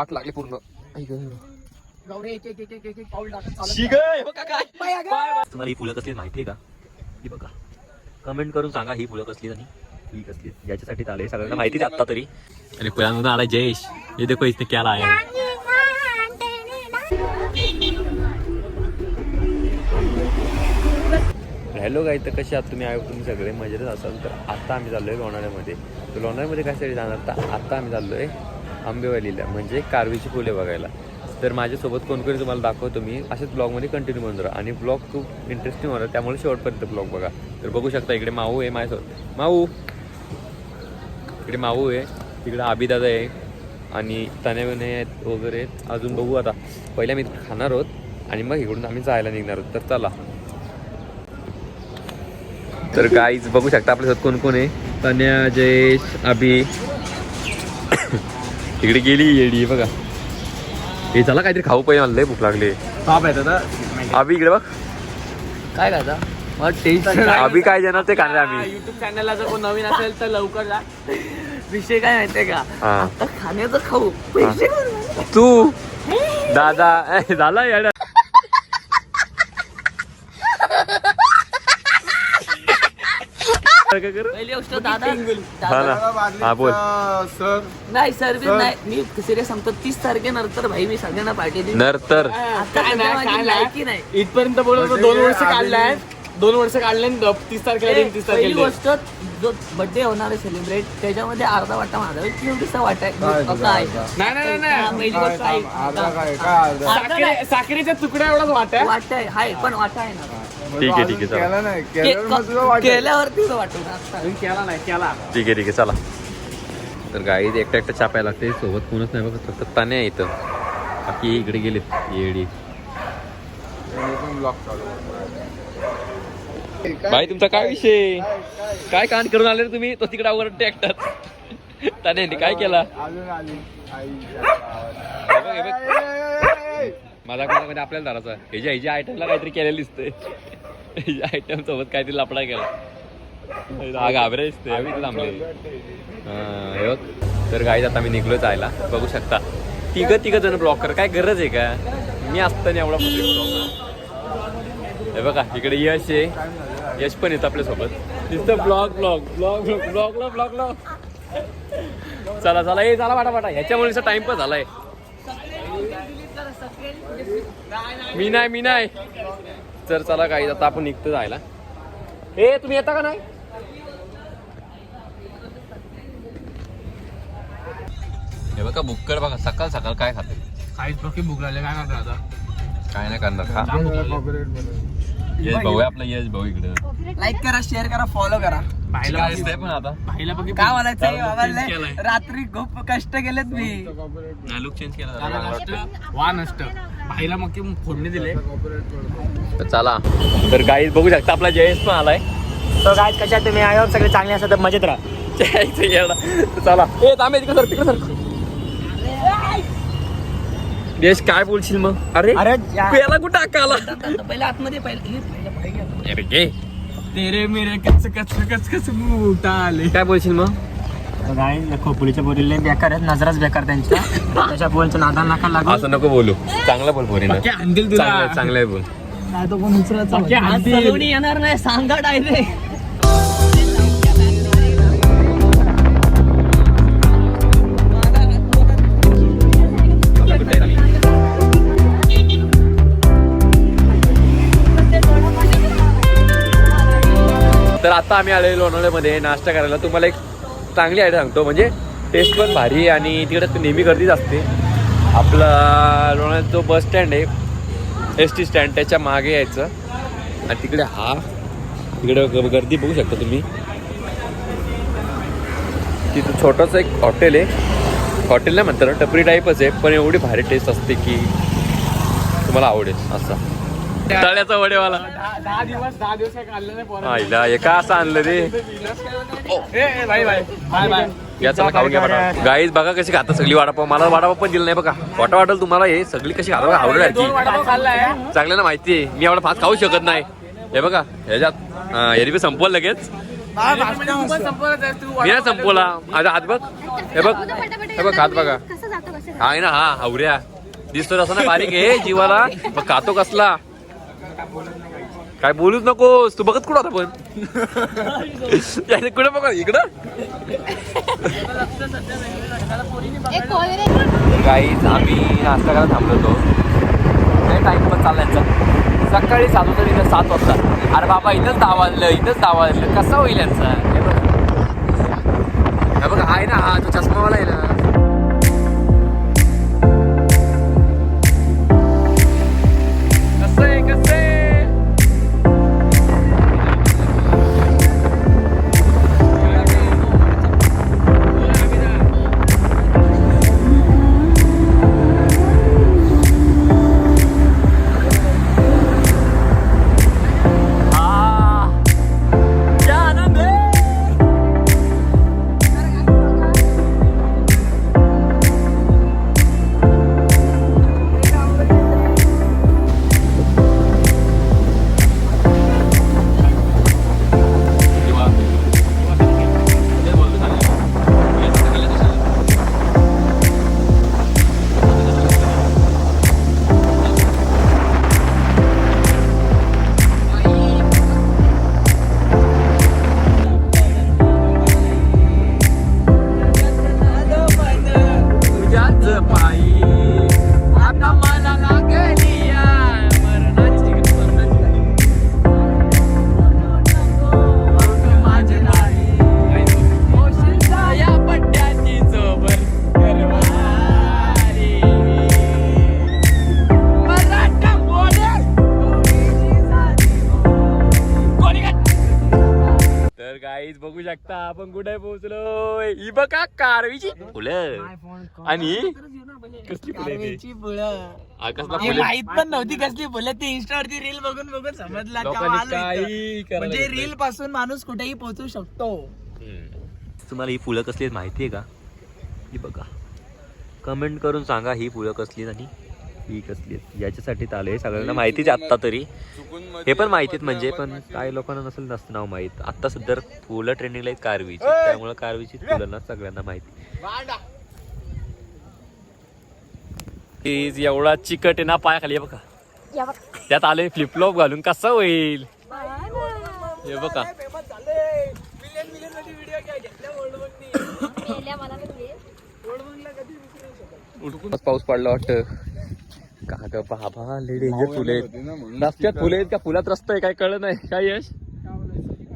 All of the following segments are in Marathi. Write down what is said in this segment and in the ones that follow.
वाट लागली पूर्ण. तुम्हाला ही फुलं कसली माहिती आहे का? ही बघा, कमेंट करून सांगा ही फुलं कसली आणि ही कसली, याच्यासाठी आले सगळ्यांना माहितीच आता तरी. आणि फुलांमधून आला जयेश. ये देखो इसने क्या लाया. हॅलो गाईज, तर कसे आहात तुम्ही? तुम्ही सगळे मजेतच असाल. तर आता आम्ही चाललोय लोणावळ्यामध्ये. तर लोणावळ्यामध्ये कशासाठी जाणार? तर आता आम्ही चाललोय आंबेवालीला, म्हणजे कारवीची फुले बघायला. तर माझ्यासोबत कोणकोणी तुम्हाला दाखवतो मी. अशाच ब्लॉगमध्ये कंटिन्यू बनून राहा आणि ब्लॉग खूप इंटरेस्टिंग होणार, त्यामुळे शेवटपर्यंत ब्लॉग बघा. तर बघू शकता इकडे माऊ आहे माझ्यासोबत. माऊ इकडे माऊ आहे, तिकडे आबिदादा आहे आणि तनयने आहेत वगैरे. अजून बघू आता. पहिल्या मी खाणार आहोत आणि मग इकडून आम्ही जायला निघणार आहोत. तर चला. तर गाईज बघू शकता आपल्यासोबत कोण कोण आहे. तन्या, जयेश, अभि. इकडे गेली येडी बघा. हे चला काहीतरी खाऊ पाहिजे, मला लय भूक लागली. अभि इकडे बघ काय खायचा मला टेस्ट. अभि काय देणार ते खाणार आम्ही. युट्यूब चॅनलला जर कोण नवीन असेल तर लवकर जा. विषय काय माहितीये का? आता खाण्याचं खाऊ पैसे तू दादा झाला याड. पहिली गोष्ट दादा हा बोल. नाही सर्विस नाही, मी सिरियस सांगतो. 30 तारखेनंतर भाई मी सगळ्यांना पार्टी देईन. नंतर लायकी नाही इथपर्यंत बोलतो. 2 वर्ष काढलाय, 2 वर्ष काढले. 30 तारखेला 30 पहिली तारखेला गोष्ट, जो बर्थडे होणार आहे सेलिब्रेट, त्याच्यामध्ये अर्धा वाटा माझा आहे, 30 वाटा आहे. पहिली गोष्ट आहे, साखरेच्या तुकड्या एवढाच वाटा वाटा आहे पण वाटा आहे ना. ठीक आहे ठीक आहे चला. केल्यावरती वाटतो केला नाही केला. ठीक आहे चला. तर गाई एकटा एकटा छापायला लागते, सोबत कोणच नाही बघ, फक्त ताने आहे इथं. बाकी इकडे गेलेत येडी. भाई तुमचा काय विषय? काय कांड करून आले रे तुम्ही? तो तिकडे अवघड एकटाच. ताने काय केला? माझा कोणाकडे आपल्याला धराचा. ह्याच्या आयटमला काहीतरी केलेलं दिसतंय. ह्याच्या आयटम सोबत काहीतरी लपडा केला. घाबरे दिसतोय आम्ही थांबले. हे बघ. तर गाईज आता मी निघलो जायला. बघू शकता तिघ जण ब्लॉक कर. काय गरज आहे का? मी असताना एवढा हे बघा. इकडे यश आहे, यश पण येतं आपल्यासोबत. तिथं ब्लॉग चला चला. हे चला वाटा ह्याच्यामुळे टाइमपास झालाय. मी नाही. तर चला काही आता आपण निघतो जायला. हे तुम्ही येता का नाही? हे बघा बुक्कड बघा. सकाळ सकाळ काय खाते? काहीच बाकी भूक लागले. काय करणार आता? काय नाही करणार. खा. यश भाऊ आहे आपला. यश भाऊ इकडे. लाईक करा, शेअर करा, फॉलो करा. पण आता काय म्हणायचं? रात्री खूप कष्ट केलेत मी. लुक चेंज केला. वान असत भाईला मग फोडणी दिले. तर चला. तर गाईज बघू शकता आपला जयेश पण आलाय. तर काय कशा तुम्ही आयो सगळे चांगले असतात तर मजेत राहा. चला. ए थांबे तिकडे सर. यश काय बोलशील मग? अरे पेला कुठं आला? पहिला आतमध्ये पहिला तेरे मेरे कच मोठा आले. काय बोलशील मग? खोपोलीच्या बोलीला बेकार आहेत, नजराच बेकार त्यांच्या. त्याच्या बोलच्या नादा नका लागू. असं नको बोलू. चांगलं बोल पोरीनं. आणतील तुला. चांगलं बोल. नाही तो पण उचलत येणार नाही, सांगा डायरेक्ट. तर आता आम्ही आलेलो लोणावळ्यामध्ये नाश्ता करायला. तुम्हाला एक चांगली आयडिया सांगतो, म्हणजे टेस्ट पण भारी आहे आणि तिकडे नेहमी गर्दीच असते. आपला लोणावळ्यात जो बस स्टँड आहे, ST स्टँड, त्याच्या मागे यायचं आणि तिकडे तिकडे गर्दी बघू शकता तुम्ही. तिथं छोटंसं एक हॉटेल आहे. हॉटेल नाही म्हणतात, टपरी टाईपच आहे, पण एवढी भारी टेस्ट असते की तुम्हाला आवडेल. असा तळ्याचा वडेवाला. 10 दिवस काय काढलं नाही पोरं. आईला हे का असं आणलं रे? बाय. याचा खाऊन घ्या बघा. गाईज बघा कशी खातात सगळी वडापाव. मला वडापाव पण दिलं नाही बघा. वाटेल तुम्हाला हे सगळी कशी खातात आवडत आहे की चांगल्याला माहिती आहे. मी एवढा फास्ट खाऊ शकत नाही. हे बघा ह्याच्यात एरवी संपवलं लगेच. मी नाही संपवला. आता हात बघ. हे बघ हात बघा. आहे ना हा हवऱ्या दिसतो असं ना बारीक आहे जीवाला मग खातो कसला काय बोलूच नकोस तू बघत कुठं आता पण कुठं बघा इकडं गाईच आम्ही नाश्ता करायला थांबलो होतो टाइम पण चाललायचा सकाळी 7 होतं इथं 7 वाजता अरे बाबा इथंच 10 वाजलं कसं होईल यांचा हे बघा आहे ना हा तो चष्मावाला आहे ना बघू शकता आपण कुठे पोहोचलोय ही बघा कारवीची फुलं आणि कसली फुलं माहित पण नव्हती कसली फुलं ती इंस्टावरती रील बघून बघून समजला म्हणजे रील पासून माणूस कुठेही पोहोचू शकतो तुम्हाला ही फुलं कसली आहेत माहिती आहे का ही बघा कमेंट करून सांगा ही फुलं कसली आणि ही कसली आहेत याच्यासाठी आले सगळ्यांना माहितीच आत्ता तरी हे पण माहितीत म्हणजे पण काही लोकांना नसेल नसतं नाव माहित आता सुद्धा फुलं ट्रेंडिंगला आहेत कारवीची त्यामुळे कारवीची फुलं ना सगळ्यांना माहिती एवढा चिकट आहे ना पाया खाली बघा त्यात आले फ्लिपफ्लॉप घालून कसं होईल हे बघा पाऊस पडला वाटतं का ग बाबा लय डेंजर फुले रस्त्यात फुले आहेत का फुलात रस्ता आहे काय कळलं नाही काय यश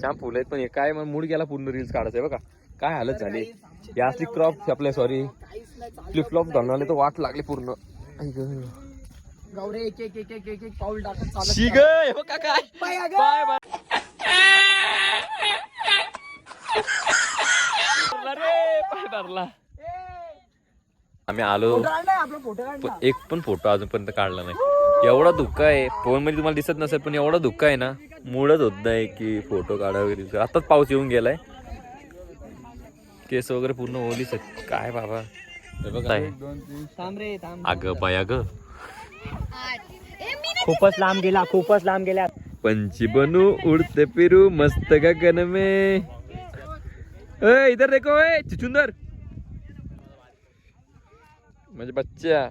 छान फुले आहेत पण हे काय मूड गेला पूर्ण रील्स काढायचंय बघा काय हालत झाली या असली क्रॉप आपल्या सॉरी फ्लिपफ्लॉप घालून तर वाट लागली पूर्ण गौरे एक एक एक एक एक एक पाऊल टाकत चालत काय पाय धरला आम्ही आलो एक पण फोटो अजूनपर्यंत काढला नाही एवढा धुक्का आहे फोन मध्ये तुम्हाला दिसत नसेल पण एवढा धुक्का आहे ना मूडच होत नाही की फोटो काढा वगैरे आताच पाऊस येऊन गेलाय केस वगैरे पूर्ण ओली काय बाबा अगं पाय अगं खूपच लांब गेला पंछी बनू उड़ते फिरू मस्त गगन में इधर देखो चुचुंदर म्हणजे बच्चा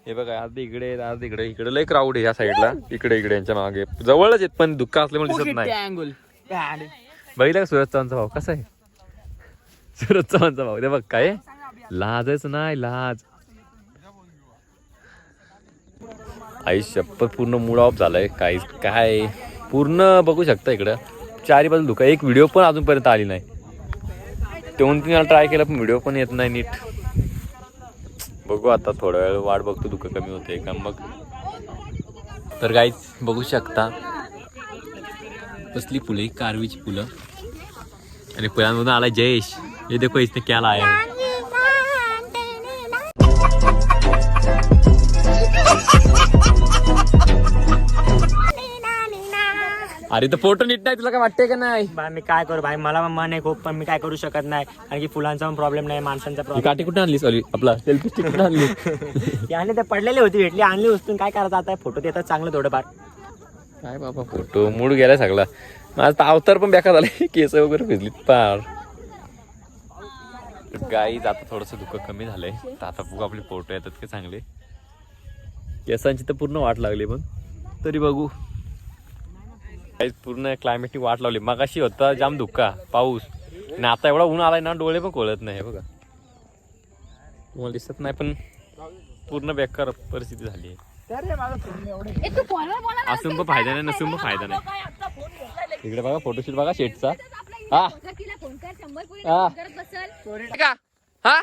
हे बघा अर्धे इकडे लय क्राऊड आहे या साईडला इकडे यांच्या मागे जवळच आहेत पण दुःख असल्यामुळे दिसत नाही बघितलं का सूरज चव्हाणचा भाव कसा आहे सूरज चव्हाणचा भाव ते बघ काय लाजच नाही लाज आई शप्पथ पूर्ण मूड ऑफ झालाय काय पूर्ण बघू शकता इकडं चारी बाजू धुका एक व्हिडिओ पण अजूनपर्यंत आली नाही 2-3 वेळा ट्राय केला पण व्हिडिओ पण येत नाही नीट बघू आता थोड्या वेळ वाट बघतो धुकं कमी होते का मग तर गाईज बघू शकता कसली फुलं कारवीची फुलं आणि फुलांमधून आला जयेश हे देखो इसने क्या लाया है अरे तर फोटो नीट नाही तुला काय वाटतंय का नाही मी काय करू भाई मला मन आहे खूप पण मी काय करू शकत नाही कारण की फुलांचा पण प्रॉब्लेम नाही माणसांचा प्रॉब्लेम काठी कुठे आणली सॉरी आपला सेल्फी स्टिक कुठे आणली याने ते पडलेली होती भेटली आणली उचलून काय करायचं आता फोटो देतात चांगलं थोडंफार काय बाबा फोटो मूड गेलाय सगळा माझा अवतार पण बेकार झालाय केस वगैरे भिजलीत पार गाईज आता थोडंसं दुःख कमी झालंय तर आता बघू आपले फोटो येतात का चांगले. केसांची तर पूर्ण वाट लागली पण तरी बघू. गाईज पूर्ण क्लायमेटची वाट लावली. मगाशी होता जाम धुक्का पाऊस आणि आता एवढा ऊन आलाय ना डोळे पण खोलत नाही बघा. तुम्हाला दिसत नाही पण पूर्ण बेकार परिस्थिती झाली आहे. असून पण फायदा नाही नसून पण फायदा नाही. इकडे बघा फोटोशूट बघा शेटचा. हा हा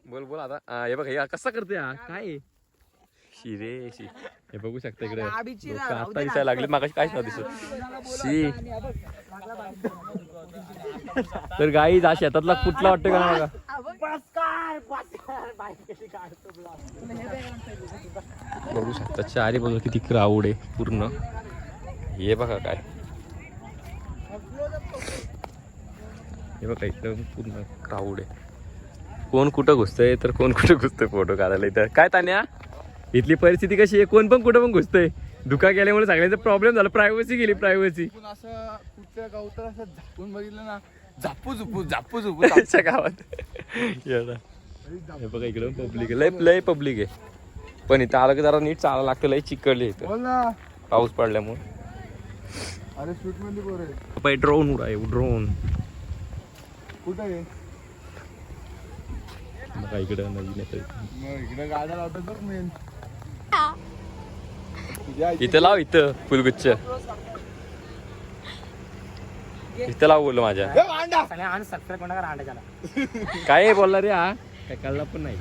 बोल बोल आता. हे बघ हे कसं करते हा काय शिरे शी. हे बघू शकता इकडे आता दिसायला लागले मागाशी काहीच नाही दिसत शी. तर गाई जा शेतातला कुठला वाटतं का बघा. बघू शकता चारी बघा किती क्राऊड आहे पूर्ण. हे बघा काय हे बघा एकदम पूर्ण क्राऊड आहे. कोण कुठं घुसतंय तर कोण कुठं घुसतंय फोटो काढायला. इथं काय तान्या इथली परिस्थिती कशी आहे. कोण पण कुठं पण घुसतंय. धुका गेल्यामुळे सगळ्यांचा प्रॉब्लेम झाला. प्रायव्हसी गेली प्रायव्हसी. असं कुठल्या गावतर असं झापून बघितलं ना झापू झुपू त्याच्या गावात. हे बघा इकडं पब्लिक लय लय पब्लिक आहे पण इथं आलं की जरा नीट चालायला लागतं. लय चिकटले इथं पाऊस पडल्यामुळे. अरे शूट मध्ये बोल ड्रोन उडाय ड्रोन कुठे बघा इकडं नवीन येतं. इकडे गाड्या लावतात बघ मेन. इथं लाव इथं फुलगुच्छ इथं लाव बोललो माझ्या. काय बोलला रे हा काय कळला पण नाही.